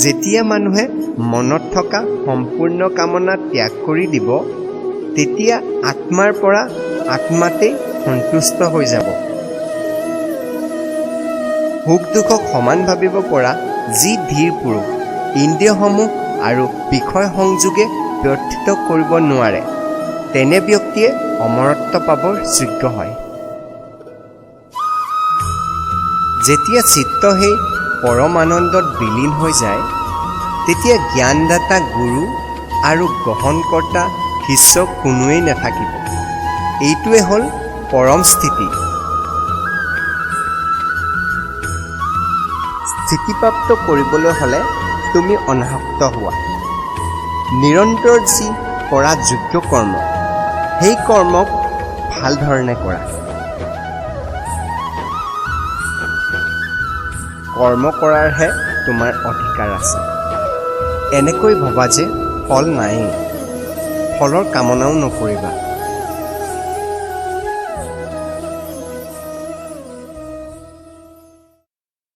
যেতিয়া মানুহে মনত থকা সম্পূৰ্ণ কামনা ত্যাগ কৰি দিব, তেতিয়া আত্মাৰ পৰা আত্মাতেই সন্তুষ্ট হৈ যাব। সুখ দুখক সমান ভাবিব পৰা যি ধীৰ পুৰুষ ইন্দ্ৰিয়সমূহ আৰু বিষয় সংযোগে ব্যৰ্থিত কৰিব নোৱাৰে, তেনে ব্যক্তিয়ে অমৰত্ব পাবৰ যোগ্য হয়। যেতিয়া চিত্ত সেই পৰম আনন্দত বিলীন হৈ যায়, তেতিয়া জ্ঞানদাতা গুৰু আৰু গ্ৰহণকৰ্তা শিষ্য কোনোৱেই নাথাকিব। এইটোৱে হ'ল পৰম স্থিতি। স্থিতিপ্ৰাপ্ত কৰিবলৈ হ'লে তুমি অনাসক্ত হোৱা। নিৰন্তৰ যি কৰা যোগ্য কৰ্ম, সেই কৰ্মক ভাল ধৰণে কৰা। কৰ্ম কৰাৰহে তোমাৰ অধিকাৰ আছে। এনেকৈ ভবা যে ফল নায়েই, ফলৰ কামনাও নকৰিবা।